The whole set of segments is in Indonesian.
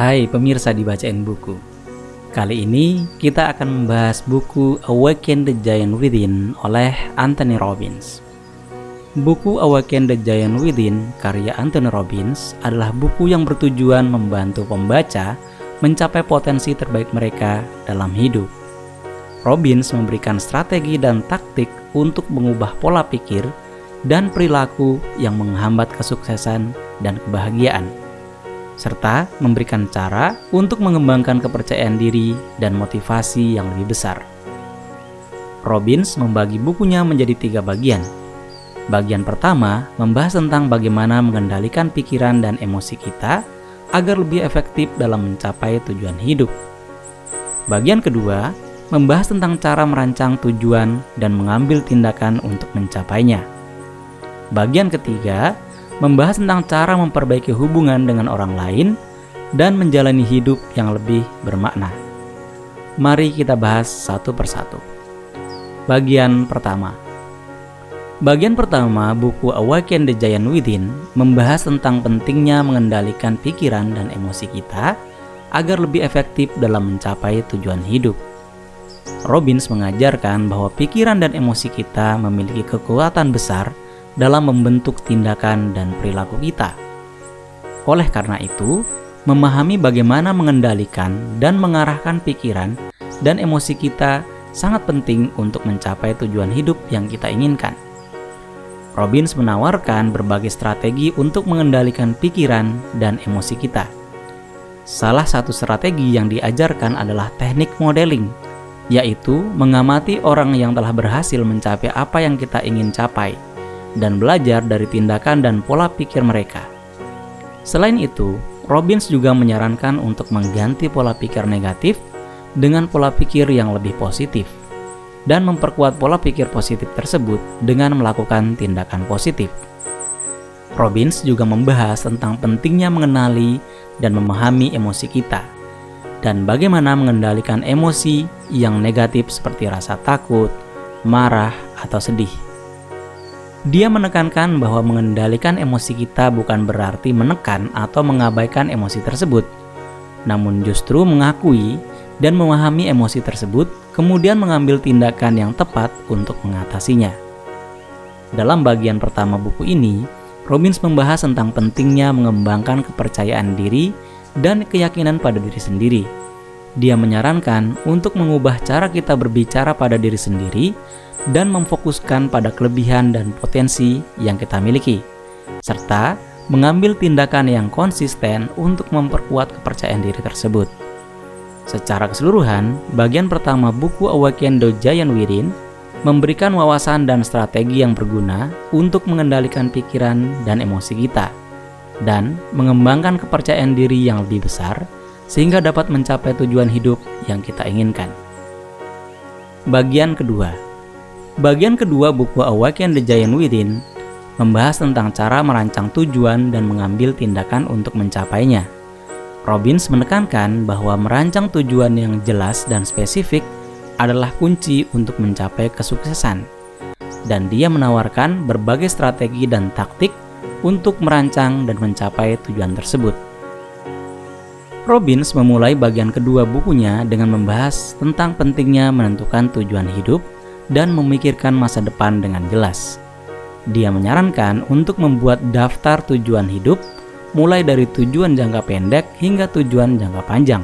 Hai pemirsa di Bacain Buku. Kali ini kita akan membahas buku Awaken the Giant Within oleh Anthony Robbins. Buku Awaken the Giant Within karya Anthony Robbins adalah buku yang bertujuan membantu pembaca mencapai potensi terbaik mereka dalam hidup. Robbins memberikan strategi dan taktik untuk mengubah pola pikir dan perilaku yang menghambat kesuksesan dan kebahagiaan, serta memberikan cara untuk mengembangkan kepercayaan diri dan motivasi yang lebih besar. Robbins membagi bukunya menjadi 3 bagian. Bagian pertama membahas tentang bagaimana mengendalikan pikiran dan emosi kita agar lebih efektif dalam mencapai tujuan hidup. Bagian kedua membahas tentang cara merancang tujuan dan mengambil tindakan untuk mencapainya. Bagian ketiga membahas tentang cara memperbaiki hubungan dengan orang lain dan menjalani hidup yang lebih bermakna. Mari kita bahas satu persatu. Bagian pertama. Bagian pertama buku Awaken the Giant Within membahas tentang pentingnya mengendalikan pikiran dan emosi kita agar lebih efektif dalam mencapai tujuan hidup. Robbins mengajarkan bahwa pikiran dan emosi kita memiliki kekuatan besar dalam membentuk tindakan dan perilaku kita. Oleh karena itu, memahami bagaimana mengendalikan dan mengarahkan pikiran dan emosi kita sangat penting untuk mencapai tujuan hidup yang kita inginkan. Robbins menawarkan berbagai strategi untuk mengendalikan pikiran dan emosi kita. Salah satu strategi yang diajarkan adalah teknik modeling, yaitu mengamati orang yang telah berhasil mencapai apa yang kita ingin capai dan belajar dari tindakan dan pola pikir mereka. Selain itu, Robbins juga menyarankan untuk mengganti pola pikir negatif dengan pola pikir yang lebih positif dan memperkuat pola pikir positif tersebut dengan melakukan tindakan positif. Robbins juga membahas tentang pentingnya mengenali dan memahami emosi kita dan bagaimana mengendalikan emosi yang negatif seperti rasa takut, marah, atau sedih. Dia menekankan bahwa mengendalikan emosi kita bukan berarti menekan atau mengabaikan emosi tersebut, namun justru mengakui dan memahami emosi tersebut, kemudian mengambil tindakan yang tepat untuk mengatasinya. Dalam bagian pertama buku ini, Robbins membahas tentang pentingnya mengembangkan kepercayaan diri dan keyakinan pada diri sendiri. Dia menyarankan untuk mengubah cara kita berbicara pada diri sendiri dan memfokuskan pada kelebihan dan potensi yang kita miliki, serta mengambil tindakan yang konsisten untuk memperkuat kepercayaan diri tersebut. Secara keseluruhan, bagian pertama buku Awaken the Giant Within memberikan wawasan dan strategi yang berguna untuk mengendalikan pikiran dan emosi kita, dan mengembangkan kepercayaan diri yang lebih besar, sehingga dapat mencapai tujuan hidup yang kita inginkan. Bagian kedua. Bagian kedua buku Awaken the Giant Within membahas tentang cara merancang tujuan dan mengambil tindakan untuk mencapainya. Robbins menekankan bahwa merancang tujuan yang jelas dan spesifik adalah kunci untuk mencapai kesuksesan, dan dia menawarkan berbagai strategi dan taktik untuk merancang dan mencapai tujuan tersebut. Robbins memulai bagian kedua bukunya dengan membahas tentang pentingnya menentukan tujuan hidup dan memikirkan masa depan dengan jelas. Dia menyarankan untuk membuat daftar tujuan hidup mulai dari tujuan jangka pendek hingga tujuan jangka panjang,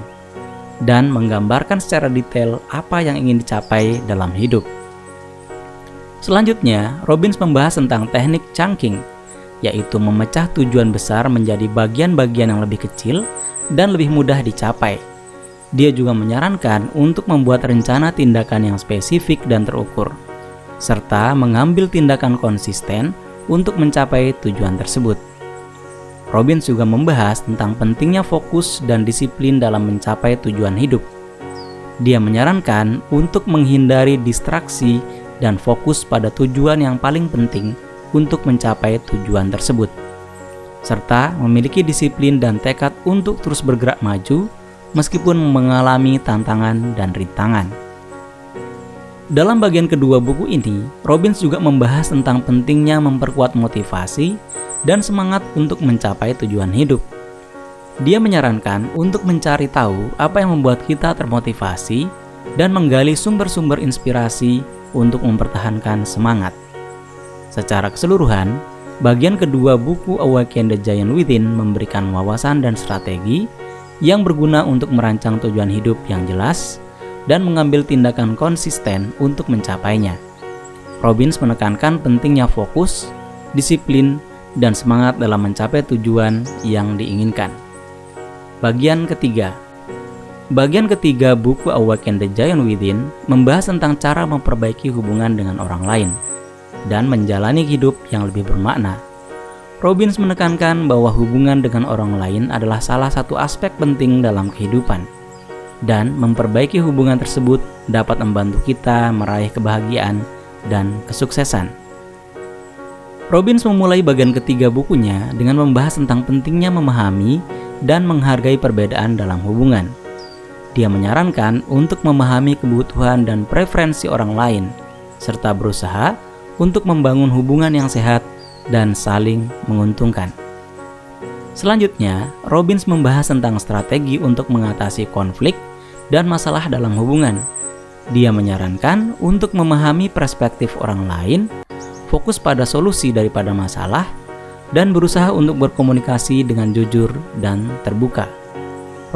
dan menggambarkan secara detail apa yang ingin dicapai dalam hidup. Selanjutnya, Robbins membahas tentang teknik chunking, yaitu memecah tujuan besar menjadi bagian-bagian yang lebih kecil dan lebih mudah dicapai. Dia juga menyarankan untuk membuat rencana tindakan yang spesifik dan terukur, serta mengambil tindakan konsisten untuk mencapai tujuan tersebut. Robbins juga membahas tentang pentingnya fokus dan disiplin dalam mencapai tujuan hidup. Dia menyarankan untuk menghindari distraksi dan fokus pada tujuan yang paling penting untuk mencapai tujuan tersebut, serta memiliki disiplin dan tekad untuk terus bergerak maju meskipun mengalami tantangan dan rintangan. Dalam bagian kedua buku ini, Robbins juga membahas tentang pentingnya memperkuat motivasi dan semangat untuk mencapai tujuan hidup. Dia menyarankan untuk mencari tahu apa yang membuat kita termotivasi dan menggali sumber-sumber inspirasi untuk mempertahankan semangat. Secara keseluruhan, bagian kedua buku Awaken the Giant Within memberikan wawasan dan strategi yang berguna untuk merancang tujuan hidup yang jelas dan mengambil tindakan konsisten untuk mencapainya. Robbins menekankan pentingnya fokus, disiplin, dan semangat dalam mencapai tujuan yang diinginkan. Bagian ketiga buku Awaken the Giant Within membahas tentang cara memperbaiki hubungan dengan orang lain dan menjalani hidup yang lebih bermakna. Robbins menekankan bahwa hubungan dengan orang lain adalah salah satu aspek penting dalam kehidupan, dan memperbaiki hubungan tersebut dapat membantu kita meraih kebahagiaan dan kesuksesan. Robbins memulai bagian ketiga bukunya dengan membahas tentang pentingnya memahami dan menghargai perbedaan dalam hubungan. Dia menyarankan untuk memahami kebutuhan dan preferensi orang lain, serta berusaha untuk membangun hubungan yang sehat dan saling menguntungkan. Selanjutnya, Robbins membahas tentang strategi untuk mengatasi konflik dan masalah dalam hubungan. Dia menyarankan untuk memahami perspektif orang lain, fokus pada solusi daripada masalah, dan berusaha untuk berkomunikasi dengan jujur dan terbuka.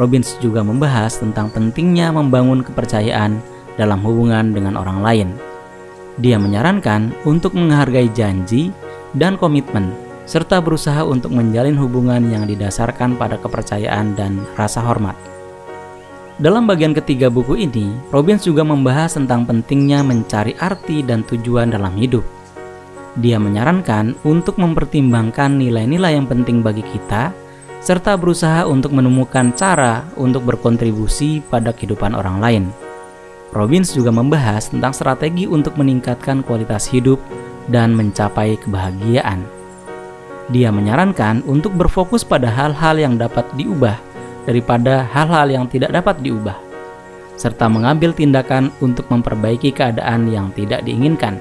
Robbins juga membahas tentang pentingnya membangun kepercayaan dalam hubungan dengan orang lain. Dia menyarankan untuk menghargai janji dan komitmen, serta berusaha untuk menjalin hubungan yang didasarkan pada kepercayaan dan rasa hormat. Dalam bagian ketiga buku ini, Robbins juga membahas tentang pentingnya mencari arti dan tujuan dalam hidup. Dia menyarankan untuk mempertimbangkan nilai-nilai yang penting bagi kita, serta berusaha untuk menemukan cara untuk berkontribusi pada kehidupan orang lain. Robbins juga membahas tentang strategi untuk meningkatkan kualitas hidup dan mencapai kebahagiaan. Dia menyarankan untuk berfokus pada hal-hal yang dapat diubah daripada hal-hal yang tidak dapat diubah, serta mengambil tindakan untuk memperbaiki keadaan yang tidak diinginkan.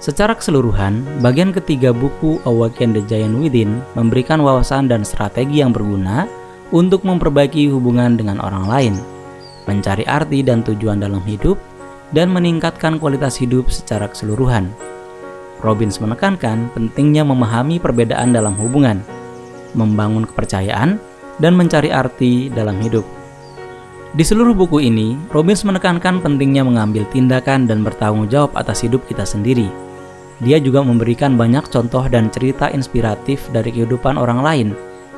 Secara keseluruhan, bagian ketiga buku Awaken the Giant Within memberikan wawasan dan strategi yang berguna untuk memperbaiki hubungan dengan orang lain, mencari arti dan tujuan dalam hidup, dan meningkatkan kualitas hidup secara keseluruhan. Robbins menekankan pentingnya memahami perbedaan dalam hubungan, membangun kepercayaan, dan mencari arti dalam hidup. Di seluruh buku ini, Robbins menekankan pentingnya mengambil tindakan dan bertanggung jawab atas hidup kita sendiri. Dia juga memberikan banyak contoh dan cerita inspiratif dari kehidupan orang lain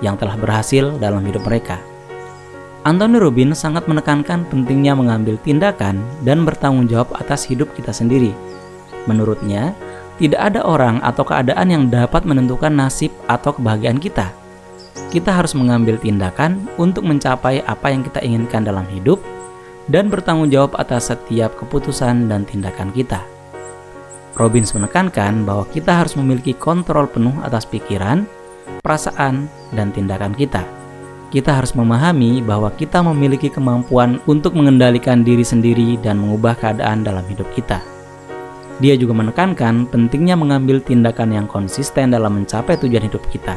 yang telah berhasil dalam hidup mereka. Anthony Robbins sangat menekankan pentingnya mengambil tindakan dan bertanggung jawab atas hidup kita sendiri. Menurutnya, tidak ada orang atau keadaan yang dapat menentukan nasib atau kebahagiaan kita. Kita harus mengambil tindakan untuk mencapai apa yang kita inginkan dalam hidup dan bertanggung jawab atas setiap keputusan dan tindakan kita. Robbins menekankan bahwa kita harus memiliki kontrol penuh atas pikiran, perasaan, dan tindakan kita. Kita harus memahami bahwa kita memiliki kemampuan untuk mengendalikan diri sendiri dan mengubah keadaan dalam hidup kita. Dia juga menekankan pentingnya mengambil tindakan yang konsisten dalam mencapai tujuan hidup kita.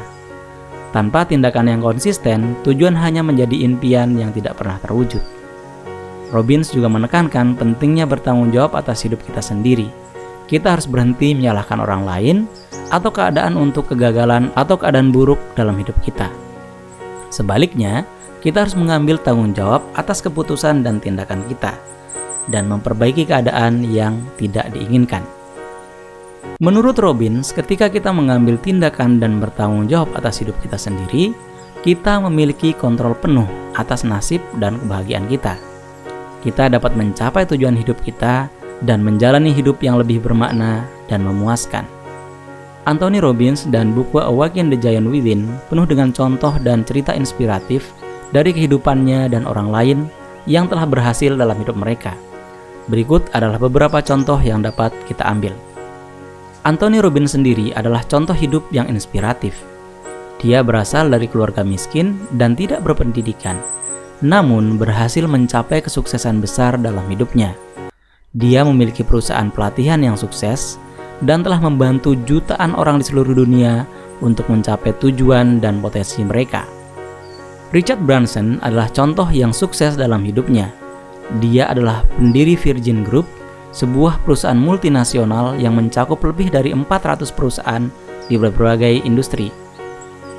Tanpa tindakan yang konsisten, tujuan hanya menjadi impian yang tidak pernah terwujud. Robbins juga menekankan pentingnya bertanggung jawab atas hidup kita sendiri. Kita harus berhenti menyalahkan orang lain atau keadaan untuk kegagalan atau keadaan buruk dalam hidup kita. Sebaliknya, kita harus mengambil tanggung jawab atas keputusan dan tindakan kita, dan memperbaiki keadaan yang tidak diinginkan. Menurut Robbins, ketika kita mengambil tindakan dan bertanggung jawab atas hidup kita sendiri, kita memiliki kontrol penuh atas nasib dan kebahagiaan kita. Kita dapat mencapai tujuan hidup kita dan menjalani hidup yang lebih bermakna dan memuaskan. Anthony Robbins dan buku Awaken the Giant Within penuh dengan contoh dan cerita inspiratif dari kehidupannya dan orang lain yang telah berhasil dalam hidup mereka. Berikut adalah beberapa contoh yang dapat kita ambil. Anthony Robbins sendiri adalah contoh hidup yang inspiratif. Dia berasal dari keluarga miskin dan tidak berpendidikan, namun berhasil mencapai kesuksesan besar dalam hidupnya. Dia memiliki perusahaan pelatihan yang sukses dan telah membantu jutaan orang di seluruh dunia untuk mencapai tujuan dan potensi mereka. Richard Branson adalah contoh yang sukses dalam hidupnya. Dia adalah pendiri Virgin Group, sebuah perusahaan multinasional yang mencakup lebih dari 400 perusahaan di berbagai industri.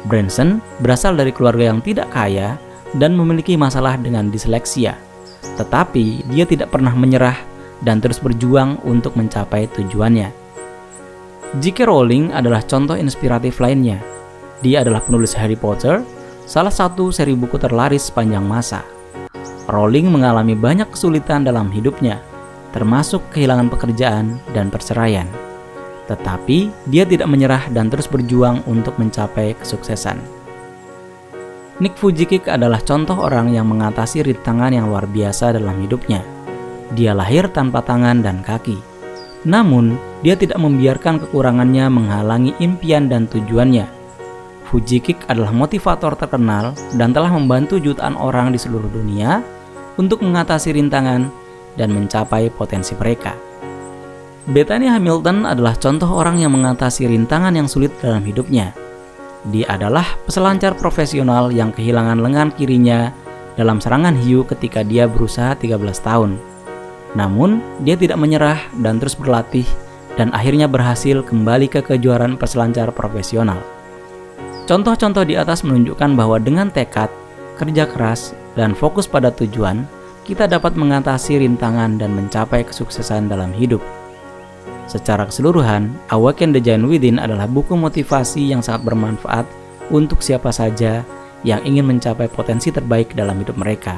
Branson berasal dari keluarga yang tidak kaya dan memiliki masalah dengan disleksia. Tetapi dia tidak pernah menyerah dan terus berjuang untuk mencapai tujuannya. J.K. Rowling adalah contoh inspiratif lainnya. Dia adalah penulis Harry Potter, salah satu seri buku terlaris sepanjang masa. Rowling mengalami banyak kesulitan dalam hidupnya, termasuk kehilangan pekerjaan dan perceraian. Tetapi dia tidak menyerah dan terus berjuang untuk mencapai kesuksesan. Nick Vujicic adalah contoh orang yang mengatasi rintangan yang luar biasa dalam hidupnya. Dia lahir tanpa tangan dan kaki. Namun, dia tidak membiarkan kekurangannya menghalangi impian dan tujuannya. Vujicic adalah motivator terkenal dan telah membantu jutaan orang di seluruh dunia untuk mengatasi rintangan dan mencapai potensi mereka. Bethany Hamilton adalah contoh orang yang mengatasi rintangan yang sulit dalam hidupnya. Dia adalah peselancar profesional yang kehilangan lengan kirinya dalam serangan hiu ketika dia berusaha 13 tahun. Namun, dia tidak menyerah dan terus berlatih dan akhirnya berhasil kembali ke kejuaraan peselancar profesional. Contoh-contoh di atas menunjukkan bahwa dengan tekad, kerja keras, dan fokus pada tujuan, kita dapat mengatasi rintangan dan mencapai kesuksesan dalam hidup. Secara keseluruhan, Awaken the Giant Within adalah buku motivasi yang sangat bermanfaat untuk siapa saja yang ingin mencapai potensi terbaik dalam hidup mereka.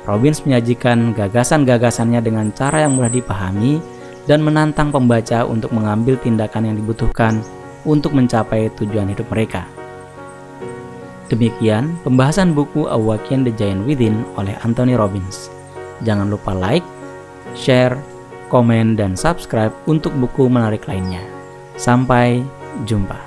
Robbins menyajikan gagasan-gagasannya dengan cara yang mudah dipahami dan menantang pembaca untuk mengambil tindakan yang dibutuhkan untuk mencapai tujuan hidup mereka. Demikian pembahasan buku Awaken the Giant Within oleh Anthony Robbins. Jangan lupa like, share, komen, dan subscribe untuk buku menarik lainnya. Sampai jumpa.